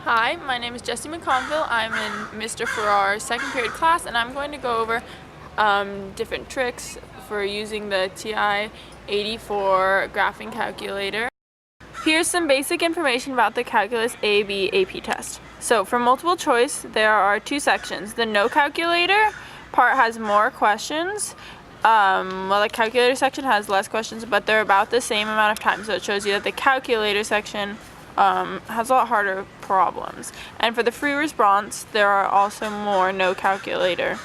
Hi, my name is Jessie McConville. I'm in Mr. Farrar's second period class, and I'm going to go over different tricks for using the TI-84 graphing calculator. Here's some basic information about the Calculus AB AP test. So for multiple choice, there are two sections. The no calculator part has more questions. Well, the calculator section has less questions, but they're about the same amount of time. So it shows you that the calculator section has a lot harder problems. And for the free response, there are also more no calculator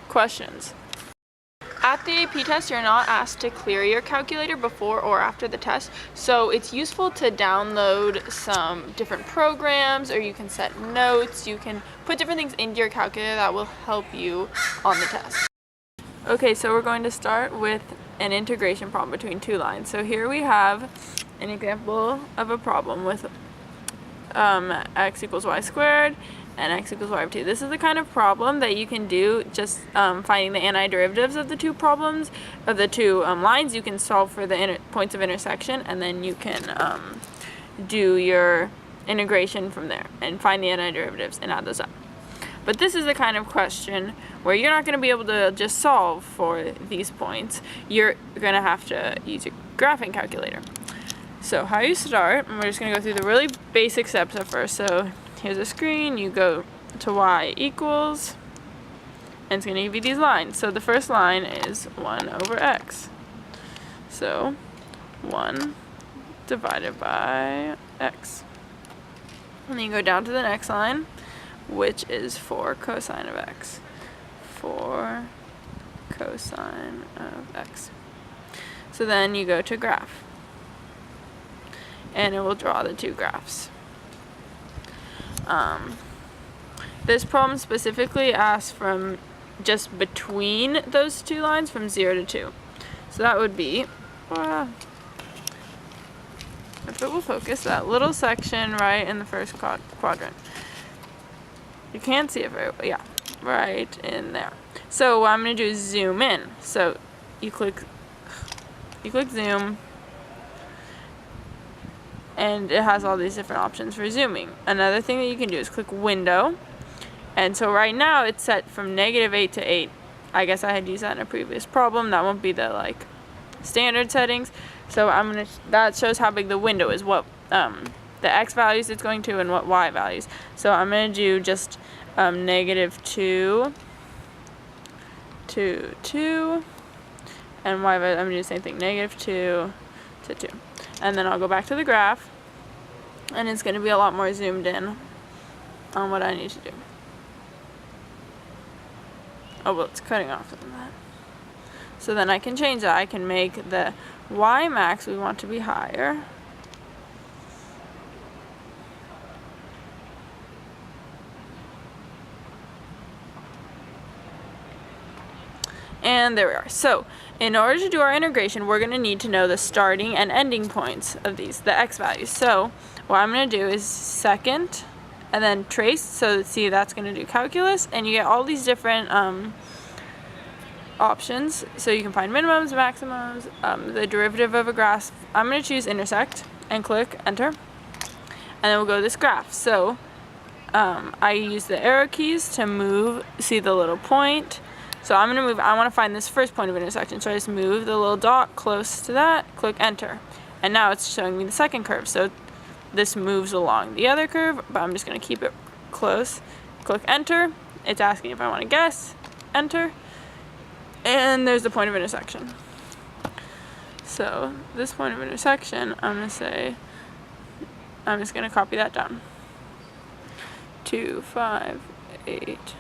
questions. At the AP test, you're not asked to clear your calculator before or after the test, so it's useful to download some different programs, or you can set notes, you can put different things into your calculator that will help you on the test. Okay, so we're going to start with an integration problem between two lines. So here we have an example of a problem with x equals y squared and x equals y over 2. This is the kind of problem that you can do just finding the antiderivatives of the two problems, of the two lines. You can solve for the points of intersection, and then you can do your integration from there and find the antiderivatives and add those up. But this is the kind of question where you're not going to be able to just solve for these points. You're going to have to use your graphing calculator. So how you start, and we're just going to go through the really basic steps at first. So here's a screen, you go to y equals, and it's going to give you these lines. So the first line is 1 over x. So 1 divided by x. And then you go down to the next line, which is 4 cosine of x. 4 cosine of x. So then you go to graph, and it will draw the two graphs. This problem specifically asks from just between those two lines from 0 to 2. So that would be, if it will focus, that little section right in the first quadrant. You can't see it very well, yeah, right in there. So what I'm going to do is zoom in. So you click zoom, and it has all these different options for zooming. Another thing that you can do is click window, and so right now it's set from -8 to 8. I guess I had used that in a previous problem. That won't be the standard settings. So that shows how big the window is, what the x values it's going to and what y values. So I'm going to do just -2 to 2, and y value, I'm going to do the same thing, -2 to 2. And then I'll go back to the graph, and it's going to be a lot more zoomed in on what I need to do. Oh, well, it's cutting off from that. So then I can change that. I can make the y max we want to be higher. And there we are. So in order to do our integration, we're going to need to know the starting and ending points of these, the x values. So what I'm going to do is second, and then trace. So see, that's going to do calculus, and you get all these different options. So you can find minimums, maximums, the derivative of a graph. I'm going to choose intersect and click enter, and then we'll go to this graph. So I use the arrow keys to move, see the little point. So I'm going to move, I want to find this first point of intersection. So I just move the little dot close to that, click enter. And now it's showing me the second curve. So this moves along the other curve, but I'm just going to keep it close. Click enter. It's asking if I want to guess. Enter. And there's the point of intersection. So this point of intersection, I'm going to say, I'm just going to copy that down. 2, 5, 8,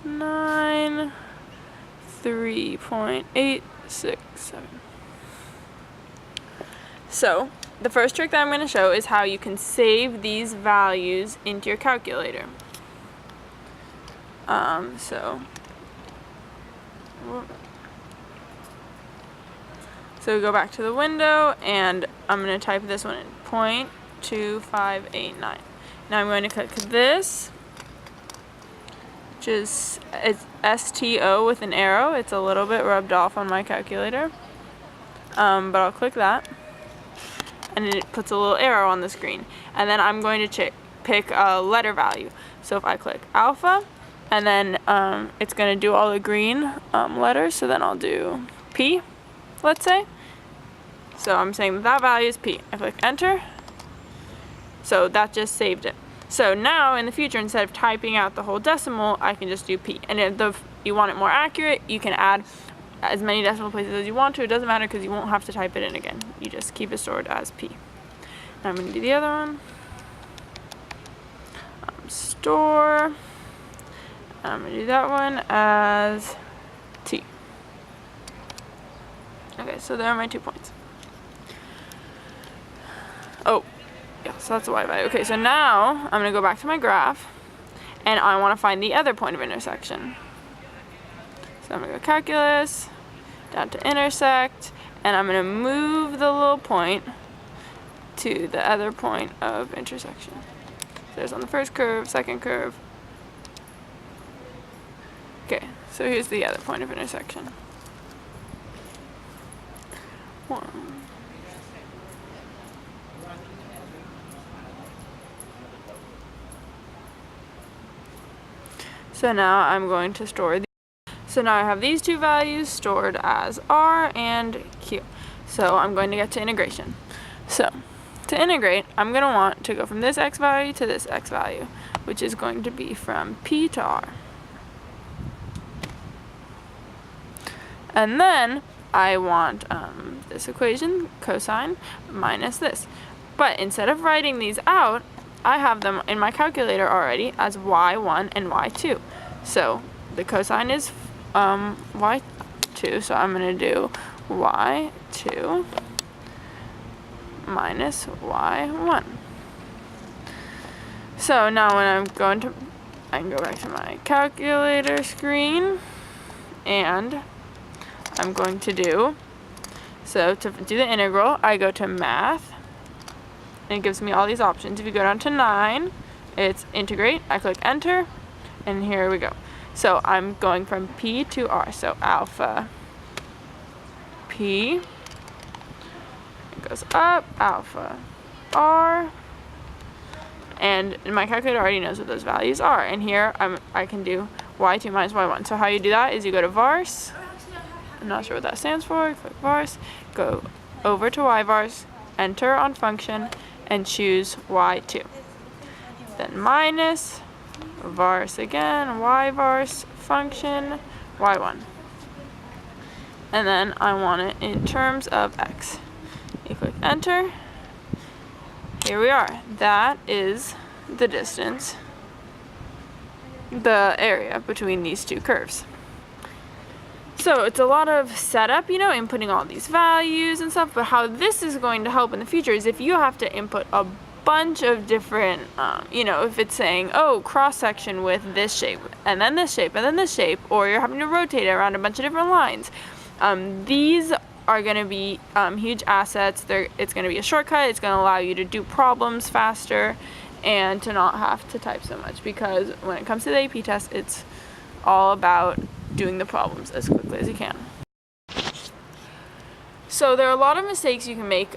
9, 3.867. So the first trick that I'm going to show is how you can save these values into your calculator. So we go back to the window, and I'm going to type this one in, 0.2589. Now I'm going to click this, which is, it's STO with an arrow. It's a little bit rubbed off on my calculator, but I'll click that. and it puts a little arrow on the screen. And then I'm going to pick a letter value. So if I click alpha, and then it's going to do all the green letters, so then I'll do P, let's say. So I'm saying that value is P. I click enter, so that just saved it. So now in the future, instead of typing out the whole decimal, I can just do P. And if you want it more accurate, you can add as many decimal places as you want to. It doesn't matter because you won't have to type it in again. You just keep it stored as P. Now I'm going to do the other one. Store. I'm going to do that one as T. Okay, so there are my 2 points. Oh, yeah, so that's the y value. Okay, so now I'm going to go back to my graph, and I want to find the other point of intersection. So I'm going to go calculus, down to intersect, and I'm going to move the little point to the other point of intersection. So there's on the first curve, second curve. Okay, so here's the other point of intersection. 1. So now I'm going to store so now I have these 2 values stored as R and Q. So I'm going to get to integration. So to integrate, I'm going to want to go from this x value to this x value, which is going to be from P to R. And then I want this equation, cosine, minus this. But instead of writing these out, I have them in my calculator already as y1 and y2. So the cosine is y2, so I'm going to do y2 minus y1. So now when I can go back to my calculator screen, and I'm going to do, so to do the integral, I go to math, and it gives me all these options. If you go down to 9, it's integrate. I click enter, and here we go. So I'm going from P to R. So alpha P, it goes up, alpha R, and my calculator already knows what those values are. And here I can do y2 minus y1. So how you do that is you go to vars. I'm not sure what that stands for. Click vars, go over to yvars, enter on function, and choose y2. Then minus, vars again, yvars, function, y1. And then I want it in terms of x. You click enter. Here we are. That is the distance, the area between these 2 curves. So it's a lot of setup, inputting all these values and stuff, but how this is going to help in the future is if you have to input a bunch of different, if it's saying, oh, cross-section with this shape, and then this shape, and then this shape, or you're having to rotate it around a bunch of different lines. These are going to be huge assets. It's going to be a shortcut. It's going to allow you to do problems faster and to not have to type so much, because when it comes to the AP test, it's all about doing the problems as quickly as you can. So there are a lot of mistakes you can make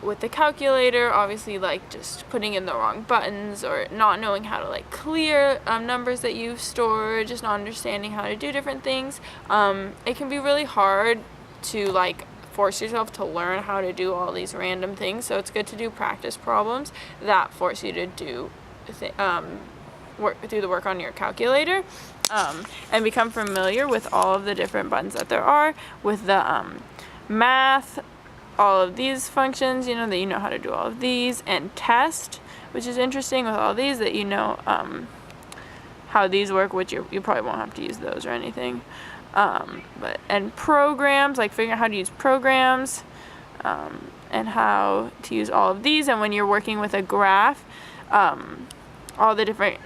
with the calculator, obviously, like just putting in the wrong buttons or not knowing how to clear numbers that you've stored, just not understanding how to do different things. It can be really hard to force yourself to learn how to do all these random things, so it's good to do practice problems that force you to do do the work on your calculator, and become familiar with all of the different buttons that there are, with the math, all of these functions, that you know how to do all of these, and test, which is interesting with all these, that how these work, which you probably won't have to use those or anything. And programs, figuring out how to use programs, and how to use all of these. And when you're working with a graph, all the different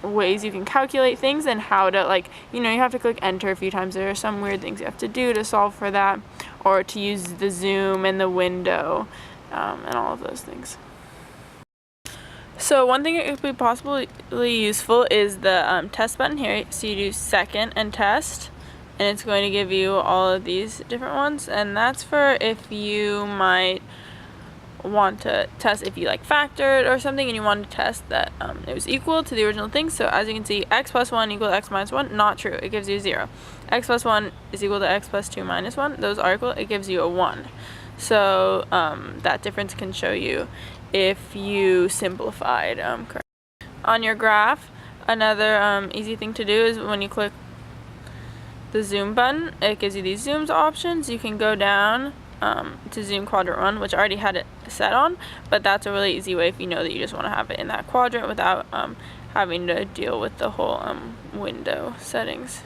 ways you can calculate things, and how to you have to click enter a few times. There are some weird things you have to do to solve for that, or to use the zoom and the window, and all of those things. So one thing that could be possibly useful is the test button here. So you do second and test, and it's going to give you all of these different ones, and that's for if you might want to test if you like factored or something and you want to test that it was equal to the original thing. So as you can see, x plus 1 equal to x minus 1, not true, it gives you 0. X plus 1 is equal to x plus 2 minus 1, those are equal, it gives you a 1. So that difference can show you if you simplified correctly. On your graph, another easy thing to do is when you click the zoom button, it gives you these zooms options. You can go down to zoom quadrant 1, which I already had it set on, but that's a really easy way if you know that you just want to have it in that quadrant without having to deal with the whole window settings.